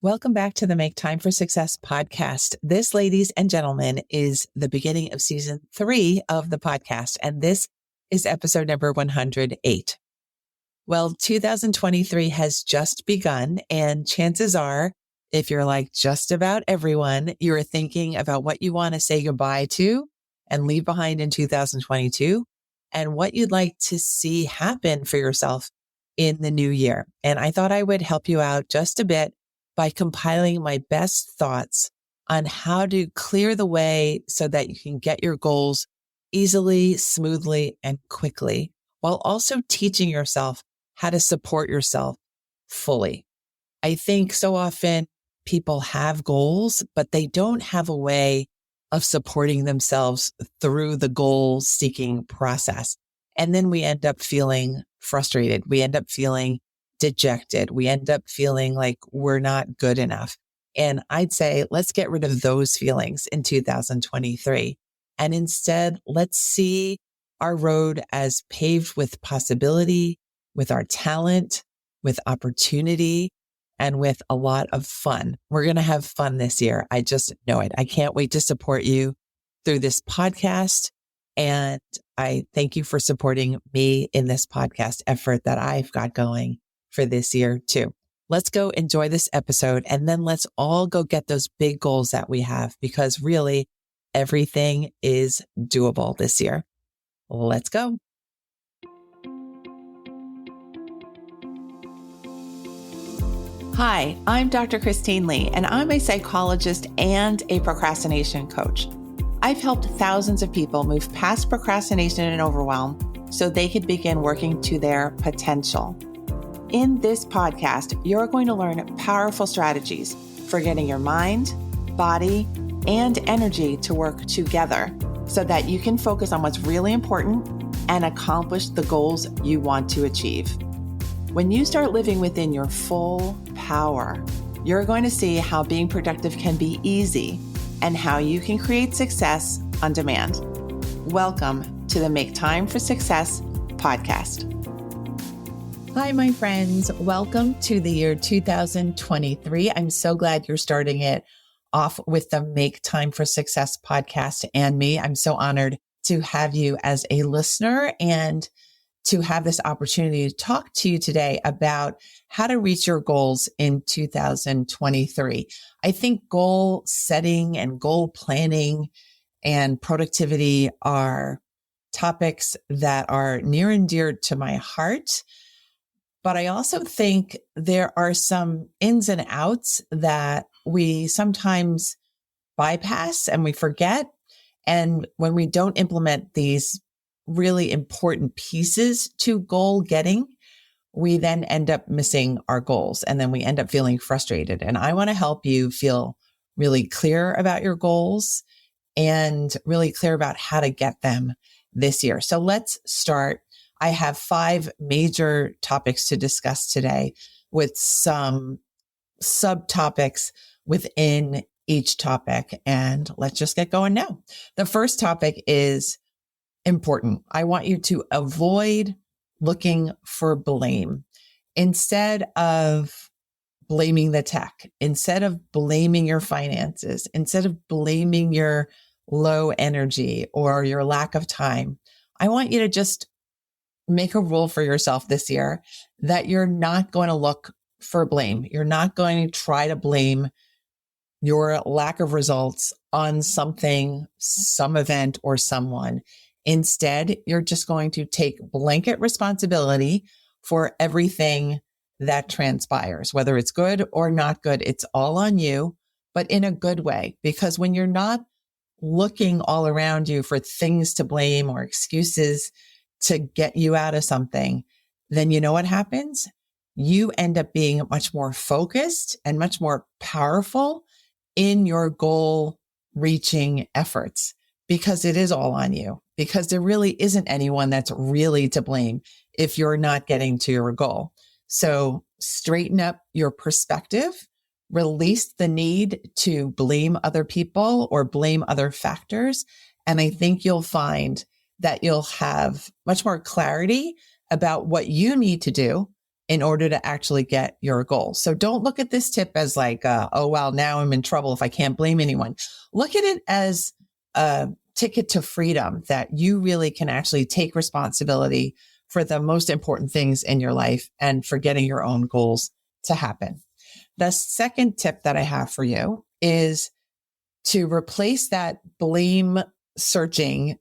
Welcome back to the Make Time for Success podcast. This, ladies and gentlemen, is the beginning of season 3 of the podcast, and this is episode number 108. Well, 2023 has just begun, and chances are, if you're like just about everyone, you're thinking about what you want to say goodbye to and leave behind in 2022, and what you'd like to see happen for yourself in the new year. And I thought I would help you out just a bit by compiling my best thoughts on how to clear the way so that you can get your goals easily, smoothly, and quickly, while also teaching yourself how to support yourself fully. I think so often people have goals, but they don't have a way of supporting themselves through the goal-seeking process. And then we end up feeling frustrated. We end up feeling dejected. We end up feeling like we're not good enough. And I'd say, let's get rid of those feelings in 2023. And instead, let's see our road as paved with possibility, with our talent, with opportunity, and with a lot of fun. We're going to have fun this year. I just know it. I can't wait to support you through this podcast. And I thank you for supporting me in this podcast effort that I've got going for this year too. Let's go enjoy this episode, and then let's all go get those big goals that we have, because really everything is doable this year. Let's go. Hi, I'm Dr. Christine Lee, and I'm a psychologist and a procrastination coach. I've helped thousands of people move past procrastination and overwhelm so they could begin working to their potential. In this podcast, you're going to learn powerful strategies for getting your mind, body, and energy to work together so that you can focus on what's really important and accomplish the goals you want to achieve. When you start living within your full power, you're going to see how being productive can be easy and how you can create success on demand. Welcome to the Make Time for Success podcast. Hi, my friends. Welcome to the year 2023. I'm so glad you're starting it off with the Make Time for Success podcast and me. I'm so honored to have you as a listener and to have this opportunity to talk to you today about how to reach your goals in 2023. I think goal setting and goal planning and productivity are topics that are near and dear to my heart. But I also think there are some ins and outs that we sometimes bypass and we forget. And when we don't implement these really important pieces to goal getting, we then end up missing our goals, and then we end up feeling frustrated. And I want to help you feel really clear about your goals and really clear about how to get them this year. So let's start. I have 5 major topics to discuss today with some subtopics within each topic. And let's just get going now. The first topic is important. I want you to avoid looking for blame. Instead of blaming the tech, instead of blaming your finances, instead of blaming your low energy or your lack of time, I want you to just make a rule for yourself this year that you're not going to look for blame. You're not going to try to blame your lack of results on something, some event, or someone. Instead, you're just going to take blanket responsibility for everything that transpires, whether it's good or not good. It's all on you, but in a good way, because when you're not looking all around you for things to blame or excuses to get you out of something, then you know what happens? You end up being much more focused and much more powerful in your goal reaching efforts, because it is all on you, because there really isn't anyone that's really to blame if you're not getting to your goal. So straighten up your perspective, release the need to blame other people or blame other factors. And I think you'll find that you'll have much more clarity about what you need to do in order to actually get your goal. So don't look at this tip as like, oh, well, now I'm in trouble if I can't blame anyone. Look at it as a ticket to freedom, that you really can actually take responsibility for the most important things in your life and for getting your own goals to happen. The second tip that I have for you is to replace that blame searching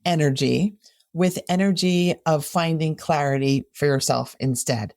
energy with energy of finding clarity for yourself instead.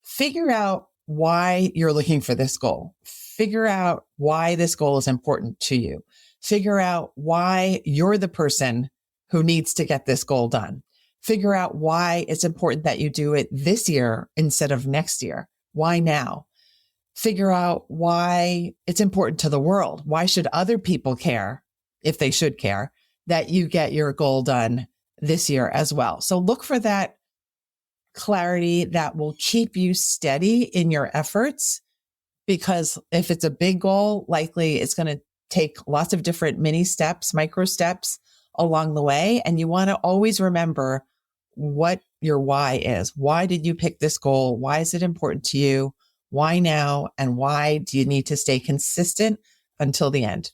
Figure out why you're looking for this goal. Figure out why this goal is important to you. Figure out why you're the person who needs to get this goal done. Figure out why it's important that you do it this year instead of next year. Why now? Figure out why it's important to the world. Why should other people care, if they should care, that you get your goal done this year as well? So look for that clarity that will keep you steady in your efforts, because if it's a big goal, likely it's going to take lots of different mini steps, micro steps along the way. And you want to always remember what your why is. Why did you pick this goal? Why is it important to you? Why now? And why do you need to stay consistent until the end?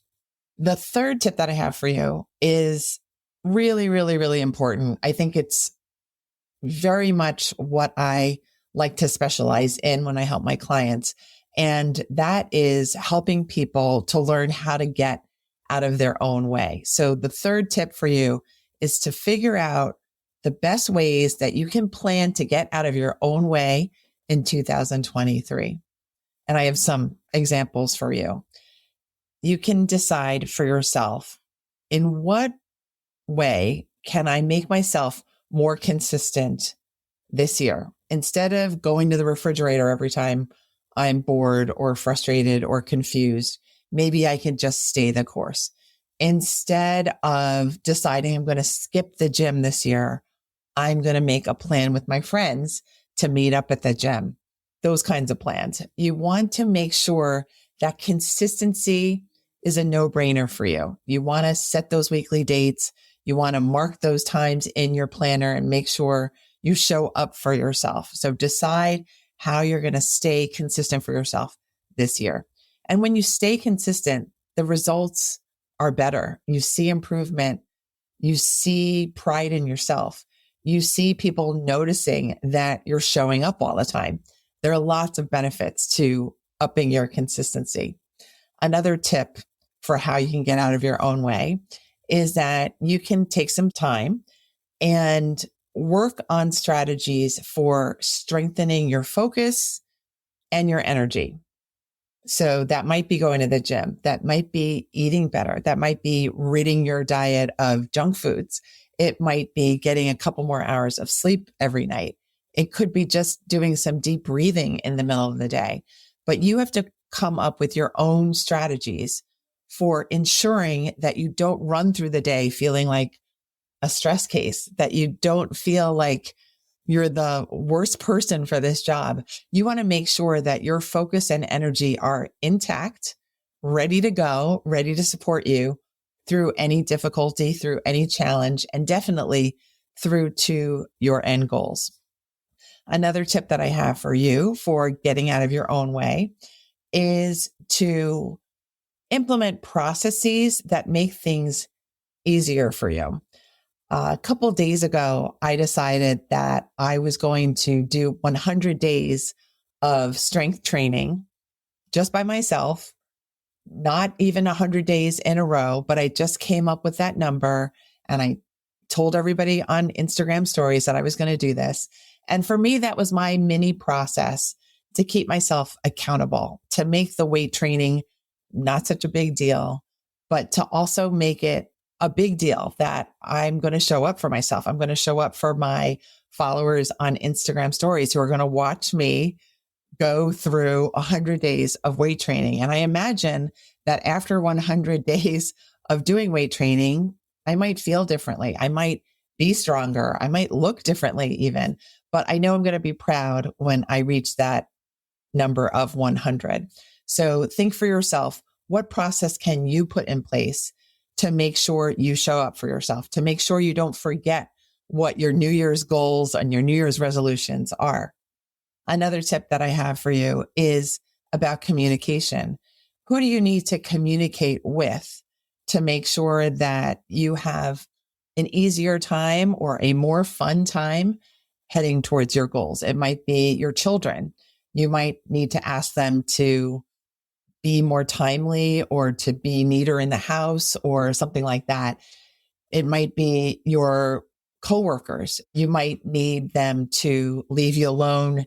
The third tip that I have for you is really, really, really important. I think it's very much what I like to specialize in when I help my clients. And that is helping people to learn how to get out of their own way. So the third tip for you is to figure out the best ways that you can plan to get out of your own way in 2023. And I have some examples for you. You can decide for yourself, in what way can I make myself more consistent this year? Instead of going to the refrigerator every time I'm bored or frustrated or confused, maybe I can just stay the course. Instead of deciding I'm going to skip the gym this year, I'm going to make a plan with my friends to meet up at the gym. Those kinds of plans. You want to make sure that consistency is a no-brainer for you. You want to set those weekly dates. You want to mark those times in your planner and make sure you show up for yourself. So decide how you're going to stay consistent for yourself this year. And when you stay consistent, the results are better. You see improvement. You see pride in yourself. You see people noticing that you're showing up all the time. There are lots of benefits to upping your consistency. Another tip for how you can get out of your own way is that you can take some time and work on strategies for strengthening your focus and your energy. So that might be going to the gym. That might be eating better. That might be ridding your diet of junk foods. It might be getting a couple more hours of sleep every night. It could be just doing some deep breathing in the middle of the day. But you have to come up with your own strategies for ensuring that you don't run through the day feeling like a stress case, that you don't feel like you're the worst person for this job. You want to make sure that your focus and energy are intact, ready to go, ready to support you through any difficulty, through any challenge, and definitely through to your end goals. Another tip that I have for you for getting out of your own way is to implement processes that make things easier for you. A couple of days ago, I decided that I was going to do 100 days of strength training just by myself, not even 100 days in a row, but I just came up with that number and I told everybody on Instagram stories that I was going to do this. And for me, that was my mini process to keep myself accountable, to make the weight training not such a big deal, but to also make it a big deal that I'm going to show up for myself. I'm going to show up for my followers on Instagram stories who are going to watch me go through 100 days of weight training. And I imagine that after 100 days of doing weight training, I might feel differently. I might be stronger. I might look differently even, but I know I'm going to be proud when I reach that number of 100. So think for yourself, what process can you put in place to make sure you show up for yourself, to make sure you don't forget what your New Year's goals and your New Year's resolutions are? Another tip that I have for you is about communication. Who do you need to communicate with to make sure that you have an easier time or a more fun time heading towards your goals? It might be your children. You might need to ask them to be more timely or to be neater in the house or something like that. It might be your coworkers. You might need them to leave you alone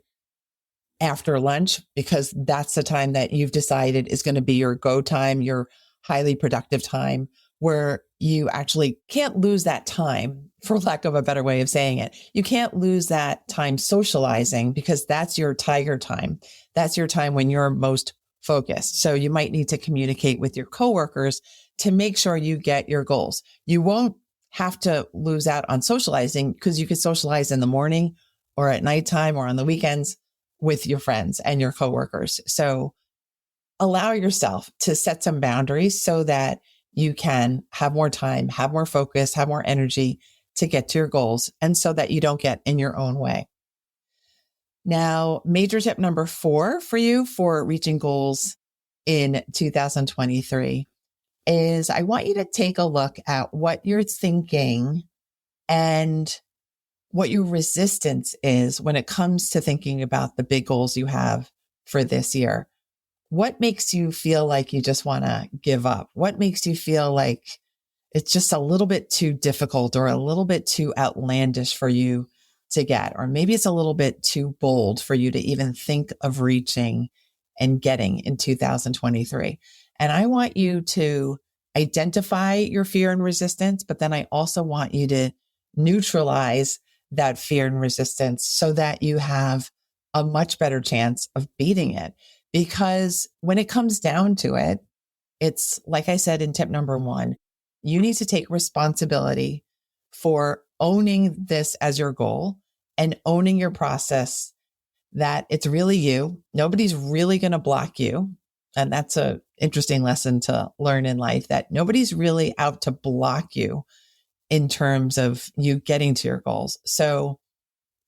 after lunch because that's the time that you've decided is going to be your go time, your highly productive time, where you actually can't lose that time, for lack of a better way of saying it. You can't lose that time socializing because that's your tiger time. That's your time when you're most focused. So you might need to communicate with your coworkers to make sure you get your goals. You won't have to lose out on socializing because you could socialize in the morning or at nighttime or on the weekends with your friends and your coworkers. So allow yourself to set some boundaries so that you can have more time, have more focus, have more energy to get to your goals, and so that you don't get in your own way. Now, major tip number 4 for you for reaching goals in 2023 is I want you to take a look at what you're thinking and what your resistance is when it comes to thinking about the big goals you have for this year. What makes you feel like you just want to give up? What makes you feel like it's just a little bit too difficult or a little bit too outlandish for you to get? Or maybe it's a little bit too bold for you to even think of reaching and getting in 2023. And I want you to identify your fear and resistance, but then I also want you to neutralize that fear and resistance so that you have a much better chance of beating it. Because when it comes down to it, it's like I said in tip number 1, you need to take responsibility for owning this as your goal and owning your process, that it's really you. Nobody's really going to block you. And that's an interesting lesson to learn in life, that nobody's really out to block you in terms of you getting to your goals. So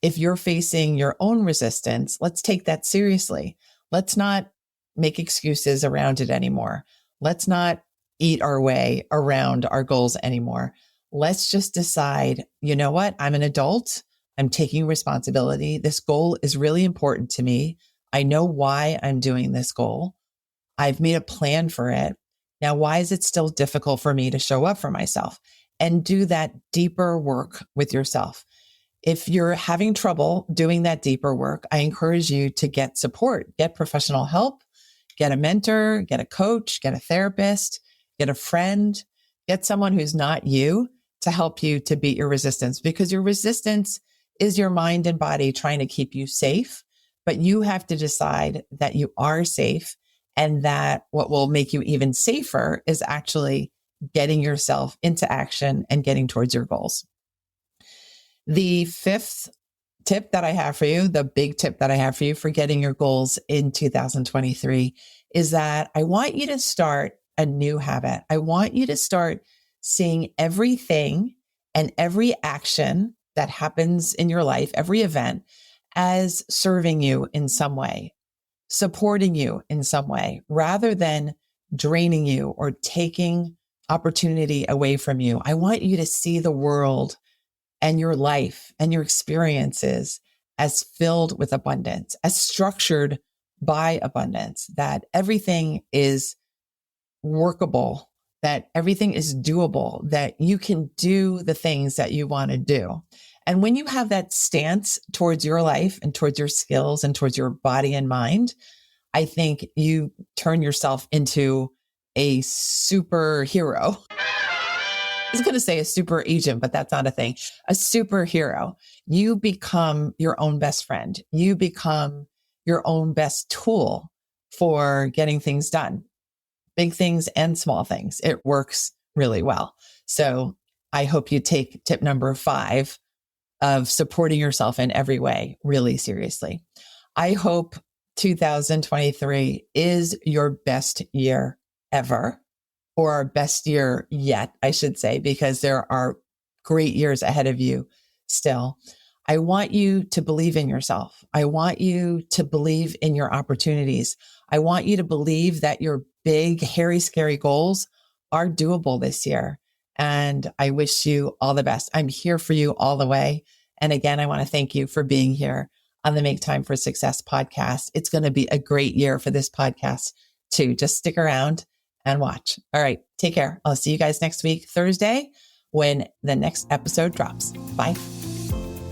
if you're facing your own resistance, let's take that seriously. Let's not make excuses around it anymore. Let's not eat our way around our goals anymore. Let's just decide, you know what? I'm an adult. I'm taking responsibility. This goal is really important to me. I know why I'm doing this goal. I've made a plan for it. Now, why is it still difficult for me to show up for myself? And do that deeper work with yourself. If you're having trouble doing that deeper work, I encourage you to get support, get professional help, get a mentor, get a coach, get a therapist, get a friend, get someone who's not you to help you to beat your resistance, because your resistance is your mind and body trying to keep you safe, but you have to decide that you are safe, and that what will make you even safer is actually getting yourself into action and getting towards your goals. The 5th tip that I have for you, the big tip that I have for you for getting your goals in 2023, is that I want you to start a new habit. I want you to start seeing everything and every action that happens in your life, every event, as serving you in some way, supporting you in some way, rather than draining you or taking opportunity away from you. I want you to see the world and your life and your experiences as filled with abundance, as structured by abundance, that everything is workable, that everything is doable, that you can do the things that you want to do. And when you have that stance towards your life and towards your skills and towards your body and mind, I think you turn yourself into a superhero. I was going to say a super agent, but that's not a thing. A superhero. You become your own best friend. You become your own best tool for getting things done. Big things and small things. It works really well. So I hope you take tip number 5 of supporting yourself in every way really seriously. I hope 2023 is your best year ever, or our best year yet, I should say, because there are great years ahead of you still. I want you to believe in yourself. I want you to believe in your opportunities. I want you to believe that your big, hairy, scary goals are doable this year. And I wish you all the best. I'm here for you all the way. And again, I want to thank you for being here on the Make Time for Success podcast. It's going to be a great year for this podcast too. Just stick around and watch. All right. Take care. I'll see you guys next week, Thursday, when the next episode drops. Bye.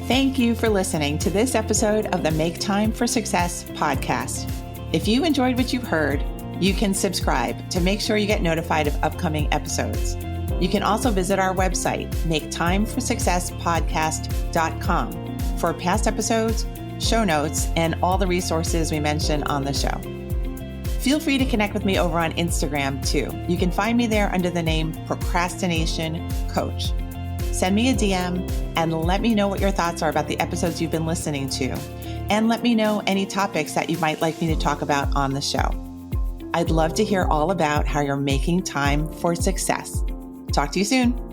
Thank you for listening to this episode of the Make Time for Success podcast. If you enjoyed what you've heard, you can subscribe to make sure you get notified of upcoming episodes. You can also visit our website, maketimeforsuccesspodcast.com, for past episodes, show notes, and all the resources we mention on the show. Feel free to connect with me over on Instagram too. You can find me there under the name Procrastination Coach. Send me a DM and let me know what your thoughts are about the episodes you've been listening to. And let me know any topics that you might like me to talk about on the show. I'd love to hear all about how you're making time for success. Talk to you soon.